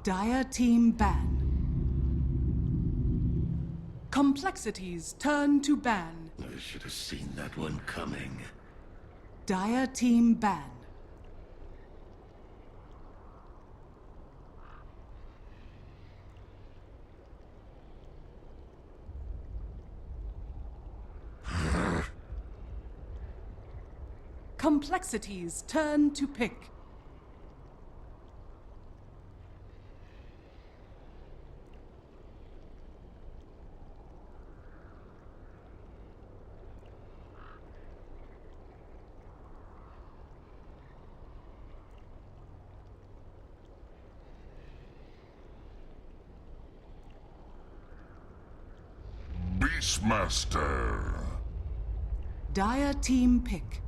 Dire team ban. Complexities turn to ban. I should have seen that one coming. Dire team ban. Complexities turn to pick. Beastmaster. Dire team pick.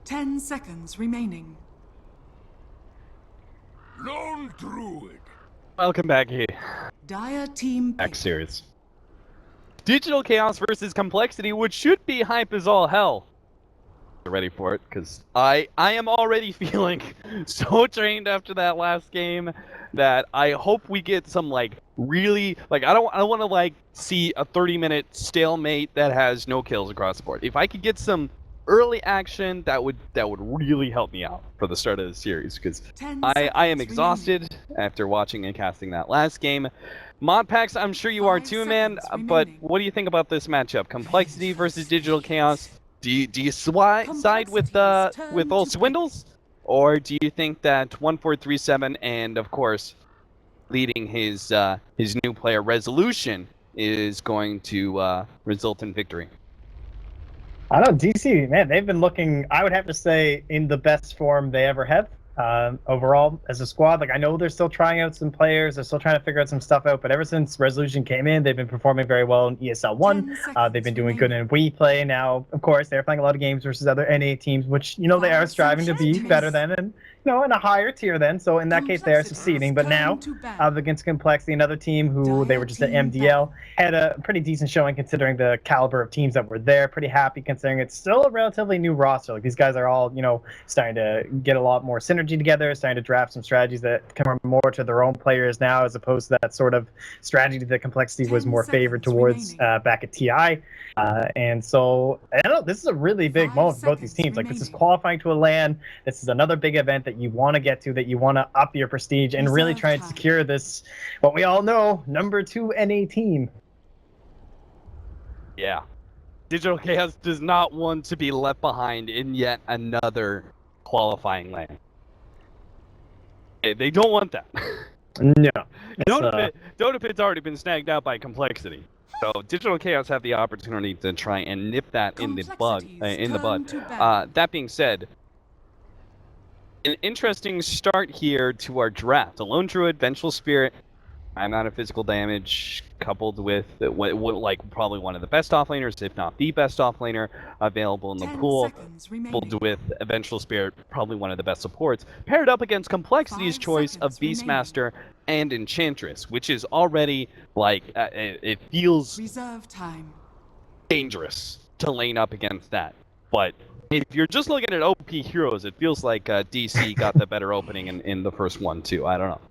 Ten seconds remaining. Lone Druid. Welcome back here. Dire team pick. Back series. Digital Chaos versus Complexity, which should be hype as all hell. Ready for it, because I am already feeling so drained after that last game that I hope we get some really I don't want to see a 30-minute stalemate that has no kills across the board. If I could get some early action, that would really help me out for the start of the series, because I am exhausted after watching and casting that last game. Modpacks, I'm sure you are too, man. But what do you think about this matchup? Complexity versus Digital Chaos. Do you side with old Swindles, or do you think that 1437 and of course leading his new player Resolution is going to result in victory? I don't know, DC, man, they've been looking, I would have to say, in the best form they ever have. Overall, as a squad, I know they're still trying out some players, they're still trying to figure out some stuff out, but ever since Resolution came in, they've been performing very well in ESL One. They've been doing good in Wii Play. Now, of course, they're playing a lot of games versus other NA teams, which, they are striving to be better than, and, in a higher tier than, so in that case, they are succeeding. But now, against Complexity, another team who they were just at MDL, had a pretty decent showing considering the caliber of teams that were there. Pretty happy considering it's still a relatively new roster. These guys are all, starting to get a lot more synergy together, starting to draft some strategies that come more to their own players now, as opposed to that sort of strategy that Complexity was more favored towards back at TI. And so, I don't know, this is a really big moment for both these teams. This is qualifying to a LAN. This is another big event that you want to get to, that you want to up your prestige and really try and secure this, what we all know, #2 NA team. Yeah. Digital Chaos does not want to be left behind in yet another qualifying LAN. They don't want that. No. Dota Pit's already been snagged out by Complexity. So Digital Chaos have the opportunity to try and nip that in the bud. That being said, an interesting start here to our draft. A Lone Druid, Vengeful Spirit, amount of physical damage, coupled with probably one of the best offlaners, if not the best offlaner available in the pool, coupled with Vengeful Spirit, probably one of the best supports, paired up against Complexity's choice of Beastmaster and Enchantress, which is already it feels dangerous to lane up against that. But if you're just looking at OP heroes, it feels like DC got the better opening in the first one too. I don't know.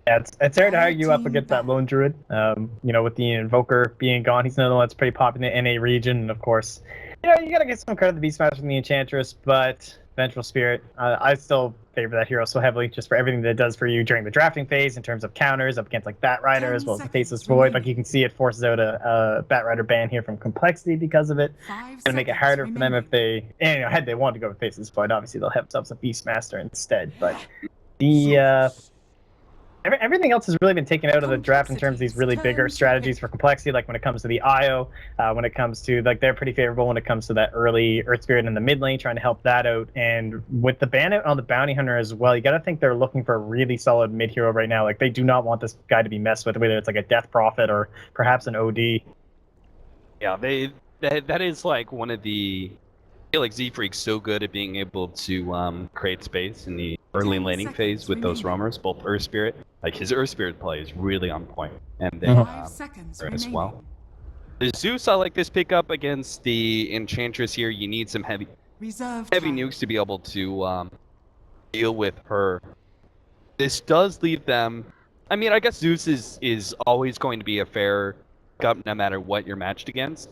Yeah, it's hard to argue up against that Lone Druid. With the Invoker being gone, he's another one that's pretty popular in the NA region. And of course, you gotta get some credit to the Beastmaster and the Enchantress, but Vengeful Spirit, I still favor that hero so heavily just for everything that it does for you during the drafting phase in terms of counters up against Batrider, as well as the Faceless Void. You can see it forces out a Batrider ban here from Complexity because of it. It's gonna make it harder for them if they, had they wanted to go with Faceless Void, obviously they'll have themselves a Beastmaster instead. But the Everything else has really been taken out of the draft in terms of these really bigger strategies for complexity, like when it comes to the IO, when it comes to, like, they're pretty favorable when it comes to that early Earth Spirit in the mid lane, trying to help that out. And with the ban out on the Bounty Hunter as well, you got to think they're looking for a really solid mid hero right now. Like, they do not want this guy to be messed with, whether it's like a Death Prophet or perhaps an OD. Yeah, that is like one of the... I feel like Z-Freak's so good at being able to create space in the early laning phase with those roamers, both Earth Spirit. Like, his Earth Spirit play is really on point. And then 5 seconds as remaining. well. The Zeus, I like this pickup against the Enchantress here. You need some heavy Reserve time. nukes to be able to deal with her. This does leave them... I mean, I guess Zeus is always going to be a fair pickup no matter what you're matched against.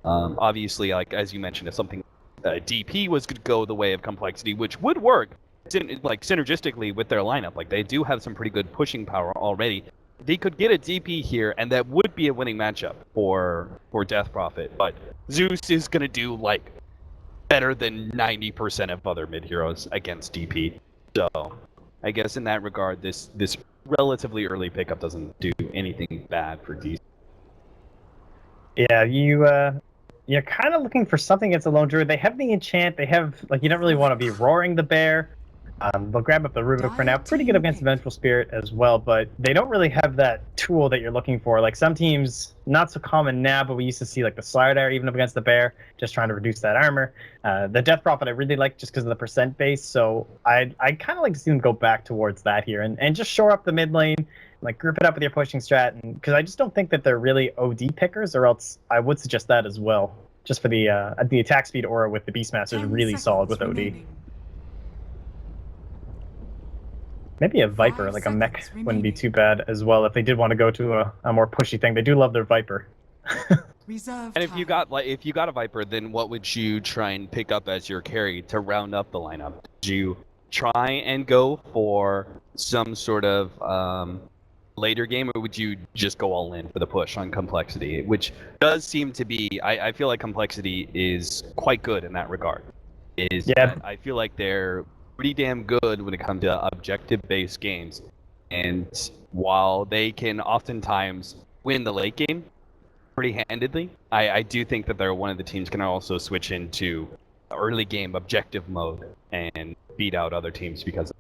Obviously, like as you mentioned, if something DP was going to go the way of complexity, which would work like synergistically with their lineup. Like, they do have some pretty good pushing power already. They could get a DP here, and that would be a winning matchup for Death Prophet. But Zeus is going to do like better than 90% of other mid heroes against DP. So I guess in that regard, this relatively early pickup doesn't do anything bad for DC. Yeah, you're kind of looking for something against a lone druid. They have the enchant. They have, like, you don't really want to be roaring the bear. They'll grab up the Rubik for now. Pretty good against Vengeful Spirit as well, but they don't really have that tool that you're looking for. Like, some teams, not so common now, but we used to see like the Slider even up against the bear, just trying to reduce that armor. The Death Prophet I really like just because of the percent base, so I kind of like to see them go back towards that here and just shore up the mid lane, like group it up with your pushing strat, because I just don't think that they're really OD pickers, or else I would suggest that as well. Just for the attack speed aura with the Beastmaster is really solid with OD. remaining. Maybe a Viper, 5 like a mech, seconds wouldn't be remaining. too bad as well if they did want to go to a more pushy thing. They do love their Viper. Reserve And if you time. got a Viper, then what would you try and pick up as your carry to round up the lineup? Did you try and go for some sort of later game, or would you just go all in for the push on complexity? Which does seem to be, I feel like complexity is quite good in that regard. I feel like they're pretty damn good when it comes to objective-based games. And while they can oftentimes win the late game pretty handedly, I do think that they're one of the teams can also switch into early game objective mode and beat out other teams because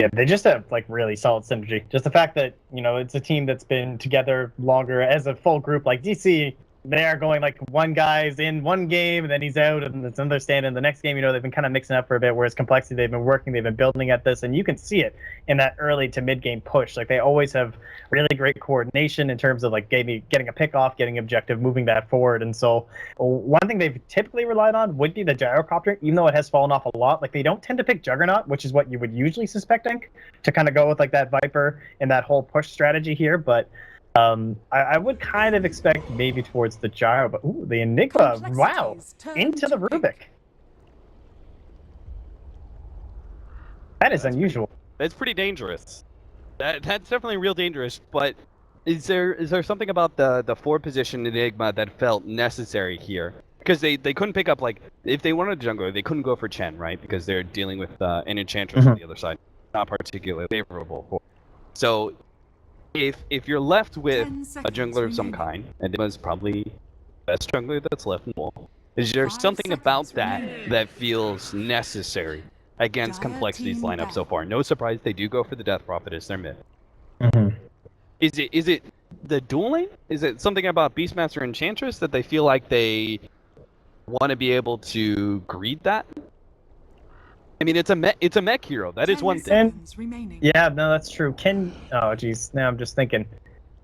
Yeah, they just have like really solid synergy. Just the fact that, you know, it's a team that's been together longer as a full group. Like DC, they are going like one guy's in one game and then he's out and it's another stand in the next game. You know, they've been kind of mixing up for a bit, whereas complexity, they've been working, they've been building at this, and you can see it in that early to mid game push. Like, they always have really great coordination in terms of like getting a pick off, getting objective, moving that forward. And so one thing they've typically relied on would be the gyrocopter, even though it has fallen off a lot. Like, they don't tend to pick Juggernaut, which is what you would usually suspect, Ink, to kind of go with like that Viper and that whole push strategy here. But I would kind of expect maybe towards the gyro, but ooh, the Enigma, wow, Complexities turn into the to pick. Rubik. That is unusual. that's pretty dangerous. That's definitely real dangerous. But is there something about the 4 position Enigma that felt necessary here? Because they couldn't pick up, like, if they wanted a jungler, they couldn't go for Chen, right? Because they're dealing with an Enchantress on the other side, not particularly favorable for. So if you're left with 10 a seconds jungler of some remaining. kind, Enigma's probably the best jungler that's left in the world. Is there 5 something about seconds that remaining. that feels necessary against Dire Complexity's team lineup so down. far? No surprise, they do go for the Death Prophet as their mid. Mm-hmm. Is it the dueling? Is it something about Beastmaster and Enchantress that they feel like they want to be able to greed that? I mean, it's a mech hero. That is 10 one thing. seconds remaining. Yeah, no, that's true. Oh, geez, now I'm just thinking.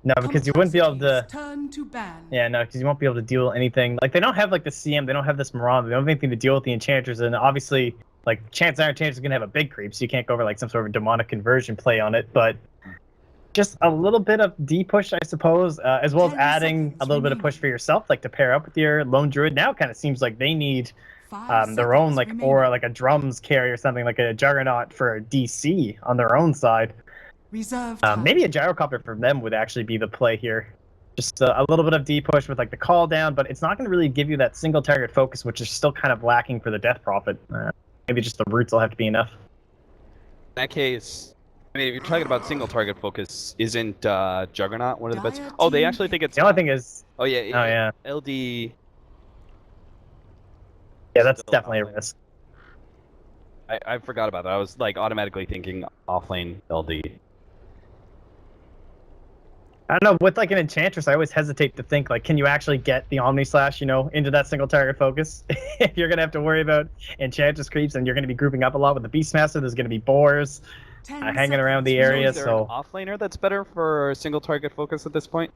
No, because you wouldn't be able to. Complexities turn to ban. Yeah, no, because you won't be able to deal anything. Like, they don't have like the CM, they don't have this Miranda, they don't have anything to deal with the Enchantress, and obviously, like, chances are Enchantress is gonna have a big creep, so you can't go over like some sort of demonic conversion play on it. But just a little bit of D push, I suppose, as well as 10 adding a seconds little bit of push remaining. for yourself, like to pair up with your lone druid. Now, it kind of seems like they need 5 their own seconds like remaining. or like a drums carry or something, like a Juggernaut for DC on their own side. Reserve time. Maybe a gyrocopter for them would actually be the play here. Just a little bit of D push with like the call down, but it's not going to really give you that single target focus, which is still kind of lacking for the Death Prophet. Maybe just the roots will have to be enough. In that case, I mean, if you're talking about single target focus, isn't Juggernaut one of the best? Dire Oh, they team actually think it's. The only thing is, Oh yeah. oh yeah, LD. yeah, that's Still definitely a offlane. risk. I forgot about that. I was like automatically thinking offlane LD. I don't know, with like an Enchantress, I always hesitate to think like, can you actually get the Omni Slash, into that single target focus? If you're gonna have to worry about Enchantress creeps, and you're gonna be grouping up a lot with the Beastmaster, there's gonna be boars 10 hanging around the seconds area. Is there an offlaner that's better for single target focus at this point?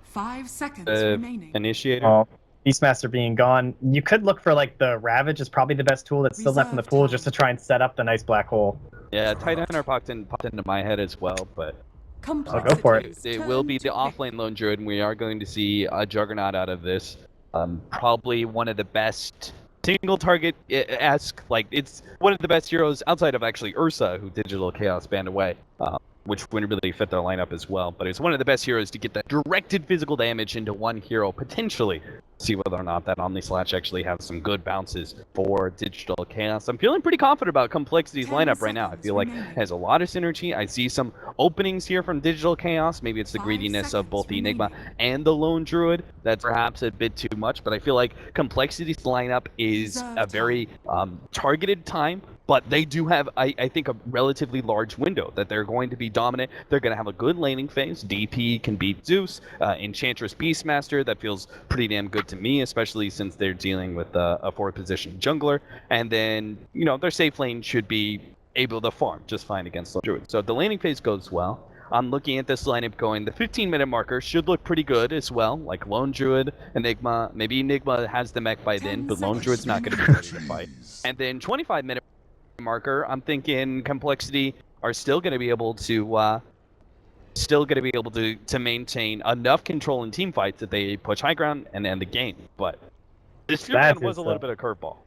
5 seconds remaining. Initiator. Oh, Beastmaster being gone, you could look for like the Ravage is probably the best tool that's still left in the Reserve pool, time. just to try and set up the nice black hole. Yeah, Tight Hunter popped into my head as well, but I'll go for it. Complexity's it will turn be the to offlane Lone Druid, and we are going to see a Juggernaut out of this. Probably one of the best single target-esque, like, it's one of the best heroes outside of actually Ursa, who Digital Chaos banned away, which wouldn't really fit their lineup as well. But it's one of the best heroes to get that directed physical damage into one hero, potentially. See whether or not that Omni Slash actually has some good bounces for Digital Chaos. I'm feeling pretty confident about Complexity's 10 lineup right now. I feel like it remaining. has a lot of synergy. I see some openings here from Digital Chaos. Maybe it's the 5 greediness of both the seconds Enigma remaining. and the Lone Druid. That's perhaps a bit too much, but I feel like Complexity's lineup is Reserve a very targeted time, but they do have, I think, a relatively large window that they're going to be dominant. They're going to have a good laning phase. DP can beat Zeus. Enchantress Beastmaster, that feels pretty damn good to me, especially since they're dealing with a fourth position jungler. And then, their safe lane should be able to farm just fine against the Druid. So the laning phase goes well. I'm looking at this lineup going, the 15-minute marker should look pretty good as well, like Lone Druid, Enigma. Maybe Enigma has the mech by then, 10 but Lone Druid's not going to be ready to fight. And then 25-minute marker, I'm thinking Complexity are still going to be able to to maintain enough control in team fights that they push high ground and end the game. But this fear That was is, a little bit of curveball.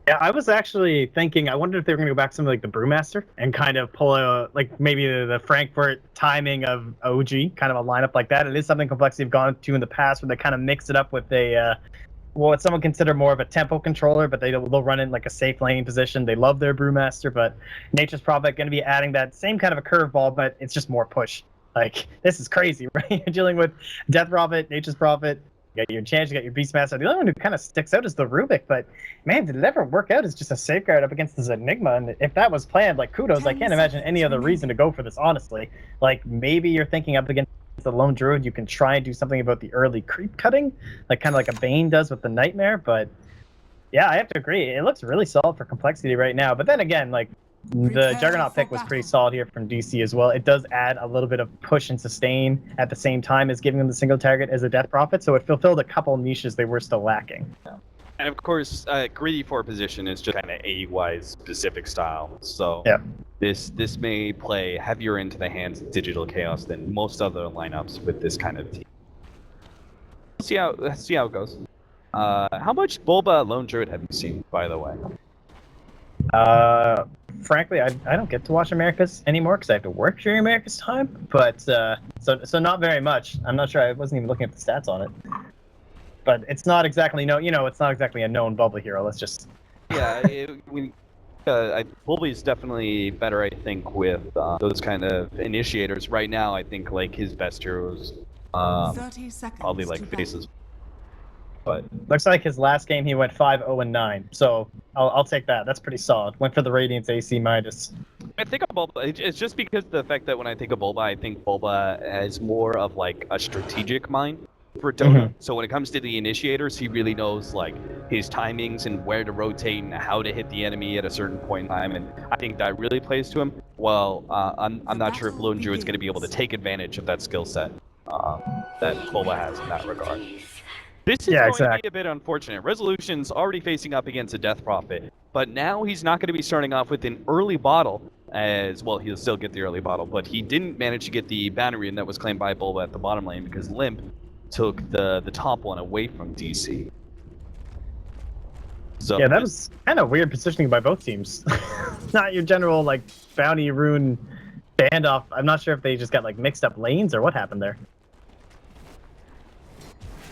Yeah, I was actually thinking, I wondered if they were going to go back to something like the Brewmaster and kind of pull like maybe the Frankfurt timing of OG, kind of a lineup like that. It is something Complexity have gone to in the past, where they kind of mix it up with what some would consider more of a tempo controller, but they'll run in like a safe lane position. They love their Brewmaster, but Nature's Prophet going to be adding that same kind of a curveball, but it's just more push. Like, this is crazy, right? You're dealing with Death Prophet, Nature's Prophet, you got your Enchant, you got your Beastmaster. The only one who kind of sticks out is the Rubik, but man, did it ever work out as just a safeguard up against this Enigma? And if that was planned, like, kudos. I can't imagine any other reason to go for this, honestly. Like, maybe you're thinking up against the Lone Druid, you can try and do something about the early creep cutting, like kind of like a Bane does with the Nightmare, but yeah, I have to agree. It looks really solid for Complexity right now. But then again, like, the Prepare Juggernaut for pick was pretty battle. solid here from DC as well. It does add a little bit of push and sustain at the same time as giving them the single target as a Death Prophet, so it fulfilled a couple niches they were still lacking. And of course, greedy for position is just kind of A-wise specific style. So Yeah. this may play heavier into the hands of Digital Chaos than most other lineups with this kind of team. See how it goes. How much Bulba Lone Druid have you seen, by the way? Frankly, I don't get to watch America's anymore because I have to work during America's time. But so not very much. I'm not sure. I wasn't even looking at the stats on it. But it's not exactly it's not exactly a known bubble hero. Let's just. Yeah, Bulba is definitely better, I think, with those kind of initiators. Right now, I think like his best heroes 30 seconds probably to like battle. faces. But Looks like his last game he went 5-0-9. So I'll take that. That's pretty solid. Went for the Radiance AC minus. I think of Bulba, it's just because of the fact that when I think of Bulba, I think Bulba is more of like a strategic mind for Dota. So when it comes to the initiators, he really knows like his timings and where to rotate and how to hit the enemy at a certain point in time, and I think that really plays to him. Well, I'm not sure if Lone Druid's going to be able to take advantage of that skill set that Bulba has in that regard. This is going to be a bit unfortunate. Resolution's already facing up against a Death Prophet, but now he's not going to be starting off with an early bottle, as well, he'll still get the early bottle, but he didn't manage to get the banner rune that was claimed by Bulba at the bottom lane because Limp took the top one away from DC. So Yeah, that was kind of weird positioning by both teams. Not your general like bounty rune standoff. I'm not sure if they just got like mixed up lanes or what happened there.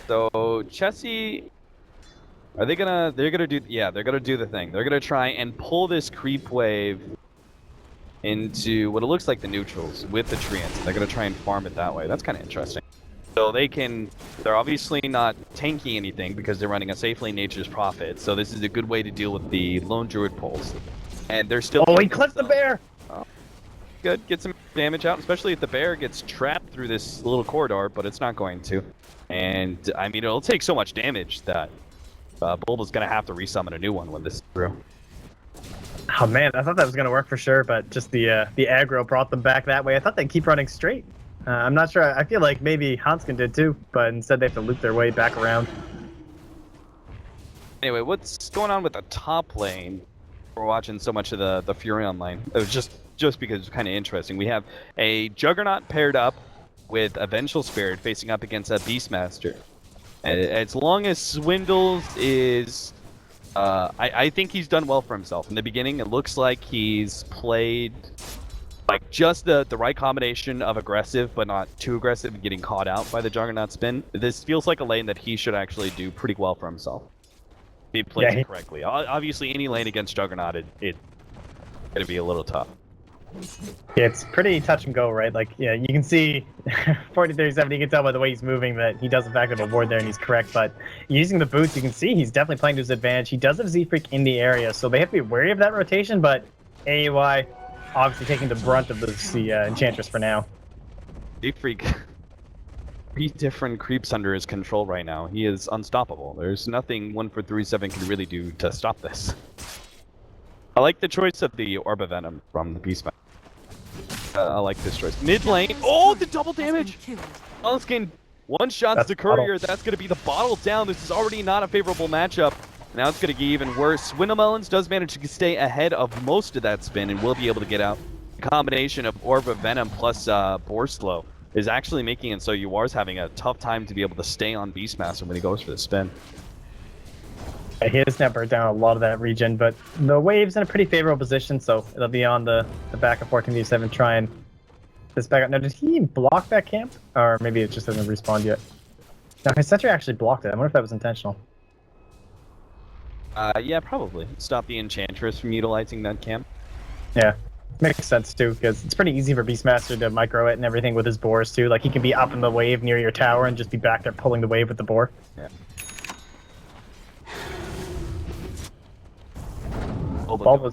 So Chessie, they're gonna do the thing. They're gonna try and pull this creep wave into what it looks like the neutrals with the treants. They're going to try and farm it that way. That's kind of interesting. So they're obviously not tanking anything because they're running a safe lane Nature's Prophet. So this is a good way to deal with the lone druid pulls. And they're still. Oh, he clipped the bear! Oh, good, get some damage out, especially if the bear gets trapped through this little corridor, but it's not going to. And I mean, it'll take so much damage that Bulba's going to have to resummon a new one when this is through. Oh man, I thought that was going to work for sure, but just the aggro brought them back that way. I thought they'd keep running straight. I'm not sure. I feel like maybe Hanskin did too, but instead they have to loop their way back around. Anyway, what's going on with the top lane? We're watching so much of the Furion lane. It was just because it's kind of interesting. We have a Juggernaut paired up with a Vengeful Spirit facing up against a Beastmaster. As long as Swindles is... I think he's done well for himself. In the beginning, it looks like he's played like just the right combination of aggressive, but not too aggressive and getting caught out by the Juggernaut spin. This feels like a lane that he should actually do pretty well for himself. If he plays it correctly. Obviously, any lane against Juggernaut, it's going to be a little tough. Yeah, it's pretty touch and go, right? Like, yeah, you can see 40-37, you can tell by the way he's moving that he does in fact have a ward there and he's correct, but using the boots, you can see he's definitely playing to his advantage. He does have Z-Freak in the area, so they have to be wary of that rotation, but AUI obviously taking the brunt of the Enchantress for now. Z-Freak, 3 different creeps under his control right now. He is unstoppable. There's nothing 1-4-3-7 can really do to stop this. I like the choice of the Orb of Venom from the Beastmaster. I like this choice. Mid lane. Oh, the double damage! Hanskin one-shots the courier. That's going to be the bottle down. This is already not a favorable matchup. Now it's going to get even worse. Swindlemelons does manage to stay ahead of most of that spin and will be able to get out. The combination of Orb of Venom plus Borslow is actually making it so Yuar's having a tough time to be able to stay on Beastmaster when he goes for the spin. He has now burnt down a lot of that region, but the wave's in a pretty favorable position, so it'll be on the back of 14-7 trying this back up. Now, did he block that camp? Or maybe it just hasn't respawned yet. No, his sentry actually blocked it. I wonder if that was intentional. Yeah, probably. Stop the Enchantress from utilizing that camp. Yeah, makes sense too, because it's pretty easy for Beastmaster to micro it and everything with his boars too. Like, he can be up in the wave near your tower and just be back there pulling the wave with the boar. Yeah.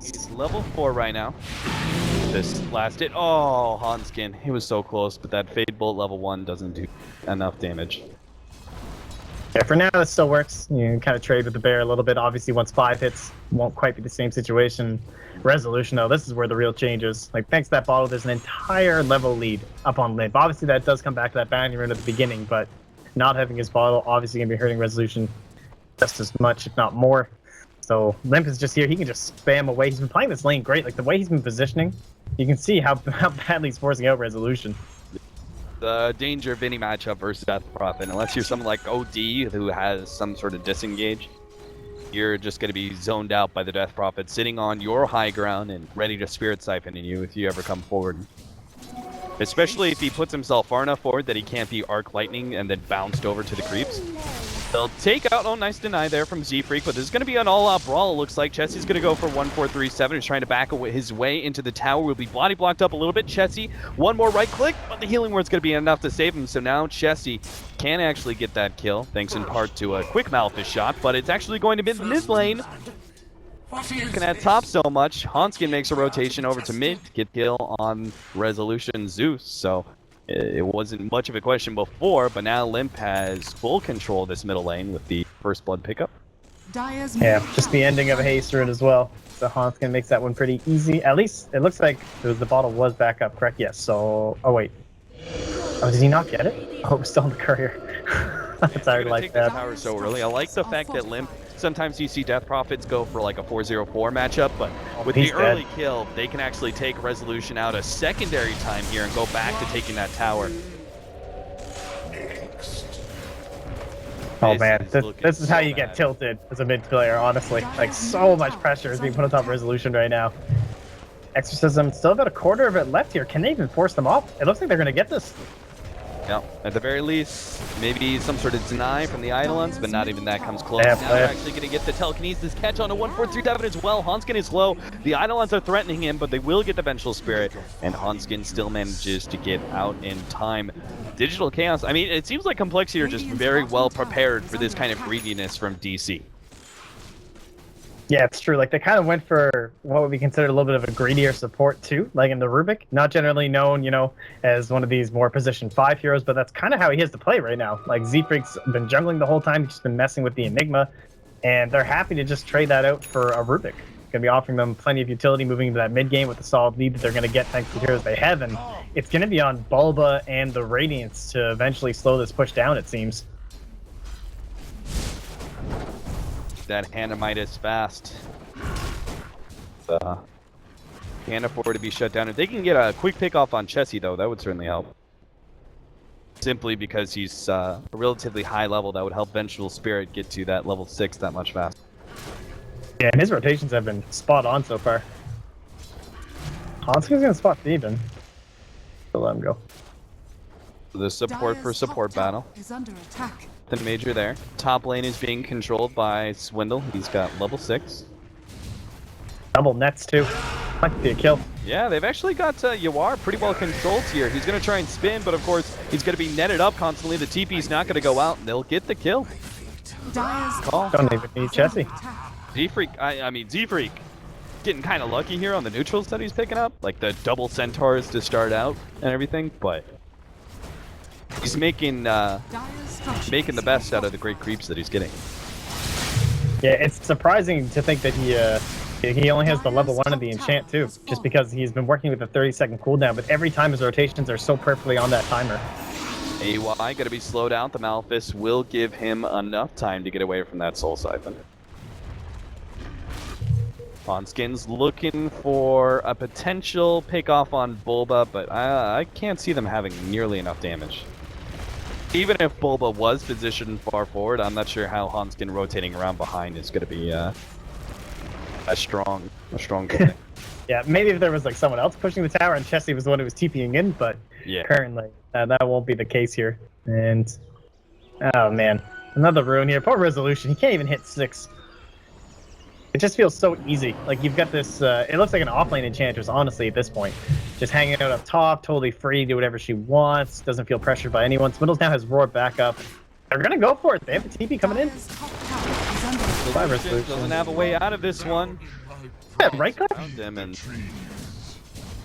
He's level 4 right now. This last hit. Oh, Hanskin. He was so close, but that Fade Bolt level 1 doesn't do enough damage. Yeah, for now it still works. You can kind of trade with the bear a little bit. Obviously, once 5 hits, won't quite be the same situation. Resolution, though, this is where the real change is. Like, thanks to that bottle, there's an entire level lead up on Limp. Obviously, that does come back to that bounty rune at the beginning, but not having his bottle obviously going to be hurting Resolution just as much, if not more. So Limp is just here. He can just spam away. He's been playing this lane great. Like, the way he's been positioning, you can see how badly he's forcing out Resolution. The danger of any matchup versus Death Prophet, unless you're someone like OD who has some sort of disengage, you're just going to be zoned out by the Death Prophet sitting on your high ground and ready to Spirit Siphon in you if you ever come forward. Especially if he puts himself far enough forward that he can't be Arc Lightning and then bounced over to the creeps. They'll take out, oh, nice deny there from Z-Freak, but this is going to be an all-out brawl, it looks like. Chessie's going to go for 1-4-3-7. He's trying to back his way into the tower. Will be body blocked up a little bit. Chessie, one more right click, but the healing word's going to be enough to save him. So now Chessie can actually get that kill, thanks in part to a quick Malphite shot, but it's actually going to be the mid lane. Looking at top so much, Hanskin makes a rotation over to mid to get kill on Resolution Zeus. So it wasn't much of a question before, but now Limp has full control of this middle lane with the first blood pickup. Yeah, just the ending of a haste rune as well. So Hanskin makes that one pretty easy. At least it looks like the bottle was back up, correct? Yes. So, oh wait. Oh, did he not get it? Oh, it was still in the courier. That's how I like that. Power so early. I like the fact that Limp, sometimes you see Death Prophets go for like a 4-0-4 matchup, but with the early kill, they can actually take Resolution out a secondary time here and go back to taking that tower. Oh man, this is how you get tilted as a mid player, honestly. Like, so much pressure is being put on top of Resolution right now. Exorcism, still about a quarter of it left here. Can they even force them off? It looks like they're going to get this. Yeah, at the very least, maybe some sort of deny from the Eidolons, but not even that comes close. Yeah, Now they're actually going to get the telekinesis catch on a 1-4-3 as well. Hanskin is low. The Eidolons are threatening him, but they will get the Vengeful Spirit, and Hanskin still manages to get out in time. Digital Chaos, I mean, it seems like Complexity are just very well prepared for this kind of greediness from DC. Yeah, it's true. Like, they kind of went for what would be considered a little bit of a greedier support, too, like in the Rubik. Not generally known, you know, as one of these more position 5 heroes, but that's kind of how he has to play right now. Like, Z-Freak's been jungling the whole time. He's just been messing with the Enigma, and they're happy to just trade that out for a Rubik. Going to be offering them plenty of utility moving into that mid game with the solid lead that they're going to get thanks to the heroes they have, and it's going to be on Bulba and the Radiance to eventually slow this push down, it seems. That Hanamitis fast. Can't afford to be shut down. If they can get a quick pick off on Chessie, though, that would certainly help. Simply because he's a relatively high level, that would help Vengeful Spirit get to that level 6 that much faster. Yeah, and his rotations have been spot on so far. Hanskin's gonna spot Steven. So let him go. The support for support battle. Is under attack. The major there. Top lane is being controlled by Swindle. He's got level 6. Double nets too. Might be a kill. Yeah, they've actually got Yawar pretty well controlled here. He's going to try and spin, but of course, he's going to be netted up constantly. The TP's not going to go out, and they'll get the kill. Call. Don't even need Chessie. Z-Freak, I mean, Z-Freak getting kind of lucky here on the neutrals that he's picking up. Like the double centaurs to start out and everything, but he's making the best out of the great creeps that he's getting. Yeah, it's surprising to think that he only has the level 1 of the enchant too, just because he's been working with a 30-second cooldown, but every time his rotations are so perfectly on that timer. AY got to be slowed out. The Malefice will give him enough time to get away from that Soul Siphon. Hanskin's looking for a potential pick off on Bulba, but I can't see them having nearly enough damage. Even if Bulba was positioned far forward, I'm not sure how Hanskin rotating around behind is going to be a strong thing. Yeah, maybe if there was like someone else pushing the tower and Chessie was the one who was TPing in, but yeah, currently that won't be the case here. And oh man, another rune here. Poor Resolution. He can't even hit 6. It just feels so easy. Like you've got this. It looks like an offlane Enchantress, honestly, at this point. Just hanging out up top, totally free, do whatever she wants. Doesn't feel pressured by anyone. Swindles now has Roar back up. They're gonna go for it. They have the TP coming in. Resolution doesn't have a way out of this one. Yeah, right click. Him and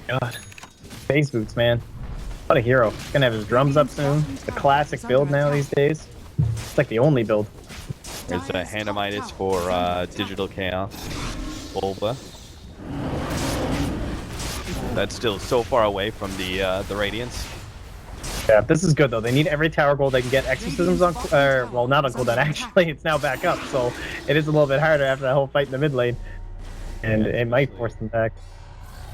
God, phase boots, man. What a hero. He's gonna have his drums up soon. The classic build now these days. It's like the only build. There's a Hanamitis for Digital Chaos. Bulba. That's still so far away from the Radiance. Yeah, this is good though. They need every tower gold they can get. Exorcisms on, well, not on cooldown actually. It's now back up, so it is a little bit harder after that whole fight in the mid lane, and it might force them back.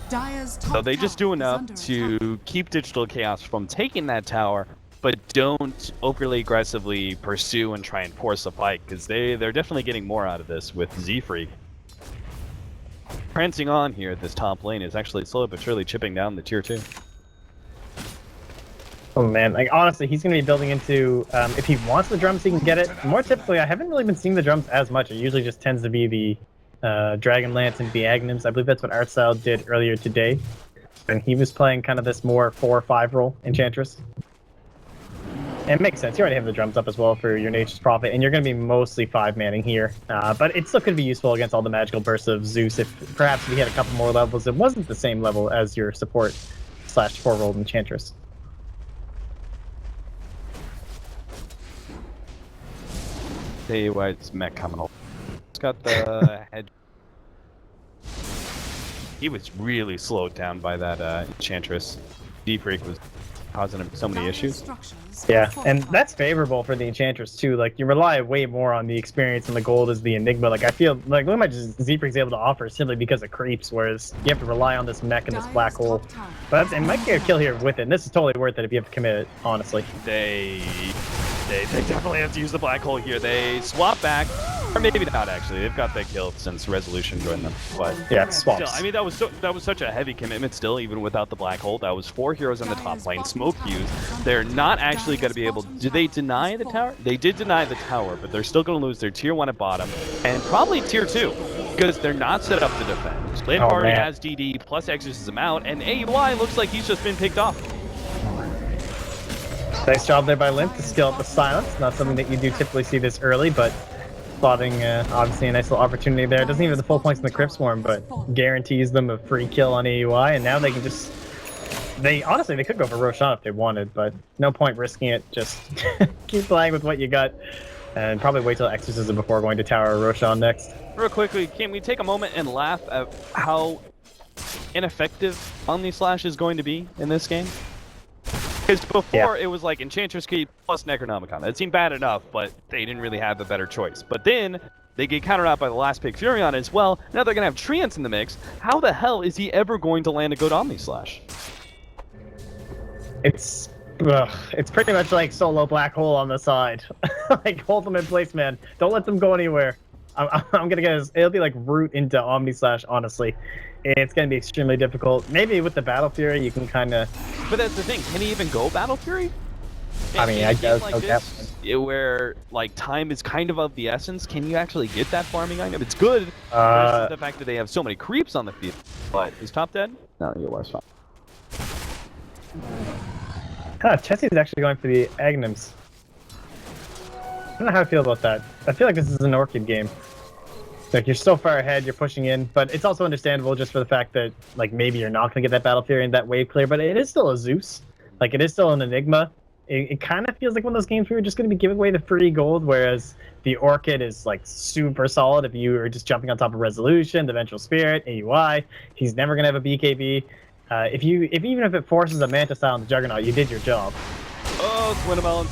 So they just do enough to keep Digital Chaos from taking that tower, but don't overly aggressively pursue and try and force a fight, because they're definitely getting more out of this with Z-Freak. Prancing on here at this top lane is actually slowly but surely chipping down the tier 2. Oh man, like honestly, he's going to be building into, if he wants the drums, he can get it. More typically, I haven't really been seeing the drums as much. It usually just tends to be the Dragon Lance and the Agnums. I believe that's what Artstyle did earlier today. And he was playing kind of this more 4 or 5 role Enchantress. And it makes sense. You already have the drums up as well for your Nature's Prophet, and you're going to be mostly 5-manning here. But it still could be useful against all the magical bursts of Zeus if perhaps he had a couple more levels. It wasn't the same level as your support / 4-role Enchantress. Tell you why it's mech coming over. It's got the head. He was really slowed down by that Enchantress. Z-Freak was causing him so many issues. Yeah, and that's favorable for the Enchantress too. Like you rely way more on the experience and the gold as the Enigma. Like I feel like look how much Z-Freak's able to offer simply because of creeps, whereas you have to rely on this mech and this black hole. But it might get a kill here with it. And this is totally worth it if you have to commit it, honestly. They definitely have to use the black hole here. They swap back. Or maybe not, actually. They've got that kill since Resolution joined them. But Yeah, still, swaps. I mean, that was such a heavy commitment still, even without the Black Hole. That was 4 heroes on the top lane, smoke use. They're not actually going to be able to... Did they deny the tower? They did deny the tower, but they're still going to lose their tier 1 at bottom, and probably tier 2, because they're not set up to defend. Lid already has DD plus Exorcism out, and AUI looks like he's just been picked off. Nice job there by Limp to skill up the silence. Not something that you do typically see this early, but spotting obviously a nice little opportunity there. Doesn't even have the full points in the Crypt Swarm, but guarantees them a free kill on AUI, and now they can just... Honestly, they could go for Roshan if they wanted, but no point risking it. Just keep playing with what you got, and probably wait till Exorcism before going to Tower or Roshan next. Real quickly, can we take a moment and laugh at how ineffective Omnislash is going to be in this game? Because before it was like Enchantress Key plus Necronomicon. It seemed bad enough, but they didn't really have a better choice. But then they get countered out by the last pick Furion as well. Now they're going to have Treants in the mix. How the hell is he ever going to land a good Omnislash? It's pretty much like solo Black Hole on the side. Like, hold them in place, man. Don't let them go anywhere. I'm gonna guess it'll be like root into Omnislash, honestly. It's going to be extremely difficult. Maybe with the Battle Fury, you can kind of... But that's the thing. Can he even go Battle Fury? I mean, I guess like this, where like time is kind of the essence. Can you actually get that farming item? It's good. Versus the fact that they have so many creeps on the field. But is top dead? No, your wife's fine. Chessie's actually going for the Aghanim's. I don't know how I feel about that. I feel like this is an Orchid game. Like, you're so far ahead, you're pushing in, but it's also understandable just for the fact that, like, maybe you're not going to get that Battle Fury and that wave clear, but it is still a Zeus. Like, it is still an Enigma. It kind of feels like one of those games where you're just going to be giving away the free gold, whereas the Orchid is, like, super solid if you are just jumping on top of Resolution, the Vengeful Spirit, AUI. He's never going to have a BKB. Even if it forces a Manta Style into Juggernaut, you did your job. Oh, Swinnamelon.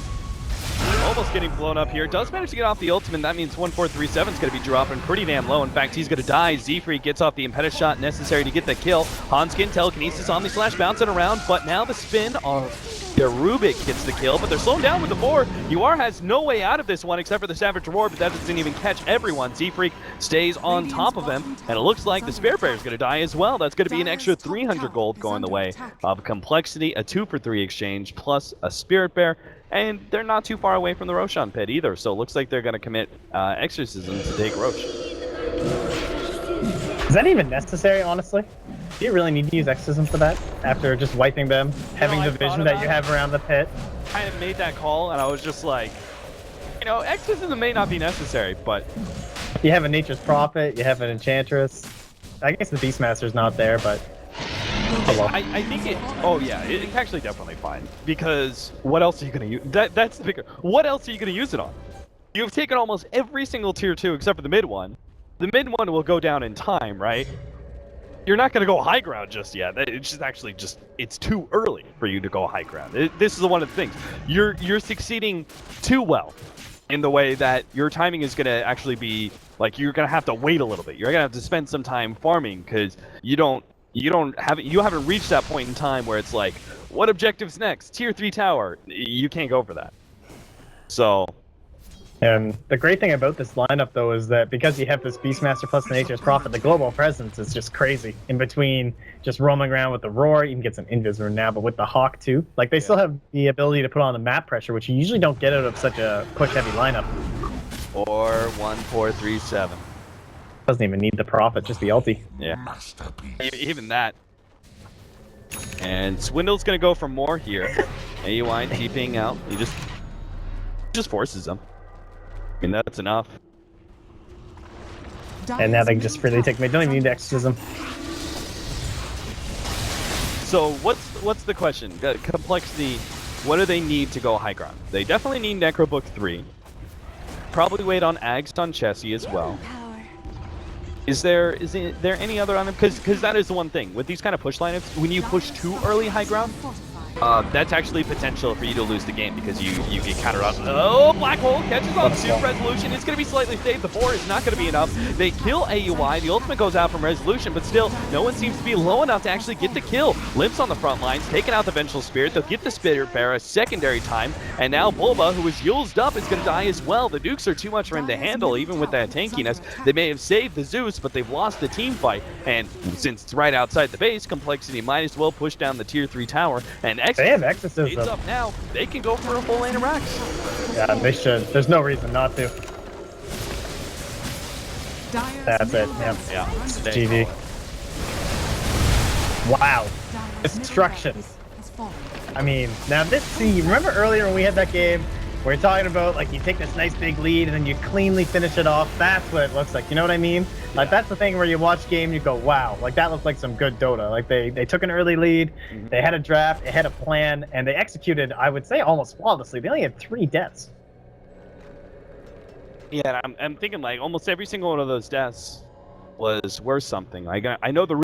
Almost getting blown up here. Does manage to get off the ultimate. That means 1437 is going to be dropping pretty damn low. In fact, he's going to die. Z-Free gets off the Impetus shot necessary to get the kill. Hanskin, Telekinesis, Omnislash bouncing around, but now the spin on Rubik gets the kill, but they're slowing down with the 4. UR has no way out of this one except for the Savage Reward, but that doesn't even catch everyone. Z-Freak stays on top of him, and it looks like the Spirit Bear is going to die as well. That's going to be an extra 300 gold going the way of Complexity, a 2-for-3 exchange, plus a Spirit Bear. And they're not too far away from the Roshan pit either, so it looks like they're going to commit Exorcism to take Rosh. Is that even necessary, honestly? Do you really need to use Exorcism for that? After just wiping them, having the vision that you have around the pit? I kind of made that call, and I was just like, you know, Exorcism may not be necessary, but... You have a Nature's Prophet, you have an Enchantress. I guess the Beastmaster's not there, but... Oh, well. I think it... Oh, yeah, it's actually definitely fine. Because what else are you going to use? That's the bigger... What else are you going to use it on? You've taken almost every single tier 2 except for the mid one. The mid one will go down in time, right? You're not going to go high ground just yet. It's just actually just... It's too early for you to go high ground. This is one of the things. You're succeeding too well in the way that your timing is going to actually be... Like, you're going to have to wait a little bit. You're going to have to spend some time farming because you haven't reached that point in time where it's like, what objective's next? Tier 3 tower. You can't go for that. So... And the great thing about this lineup, though, is that because you have this Beastmaster plus the Nature's Prophet, the global presence is just crazy. In between just roaming around with the Roar, you can get some Invisor now, but with the Hawk, too. Like, they still have the ability to put on the map pressure, which you usually don't get out of such a push-heavy lineup. Or 1437. Doesn't even need the Prophet, just the ulti. Yeah. Even that. And Swindle's going to go for more here. AUI TPing out. He just forces them. I mean, that's enough. And now they can just freely take... They don't even need Exorcism. So, what's the question? Complexity, what do they need to go high ground? They definitely need Necrobook 3. Probably wait on Ags on Chessie as well. Is there any other on them? Because that is the one thing. With these kind of push lineups, when you push too early high ground, That's actually potential for you to lose the game because you get counter up. Oh, Black Hole catches on two. Resolution is going to be slightly saved. The 4 is not going to be enough. They kill AUI. The ultimate goes out from Resolution, but still, no one seems to be low enough to actually get the kill. Limp's on the front lines, taking out the Vengeful Spirit. They'll get the Spirit Bear a secondary time, and now Bulba, who is used up, is going to die as well. The Dukes are too much for him to handle, even with that tankiness. They may have saved the Zeus, but they've lost the team fight, and since it's right outside the base, Complexity might as well push down the tier 3 tower, and They have Exorcism. It's up now. They can go for a full lane of Rax. Yeah, they should. There's no reason not to. That's it. Yep. Yeah. GG. Wow. Destruction. I mean, now this scene, remember earlier when we had that game where you're talking about, like, you take this nice big lead and then you cleanly finish it off? That's what it looks like. You know what I mean? Like, that's the thing where you watch game, you go, wow, like, that looks like some good Dota. Like, they took an early lead, they had a draft, they had a plan, and they executed, I would say, almost flawlessly. They only had 3 deaths. Yeah, I'm thinking, like, almost every single one of those deaths was worth something. Like, I know the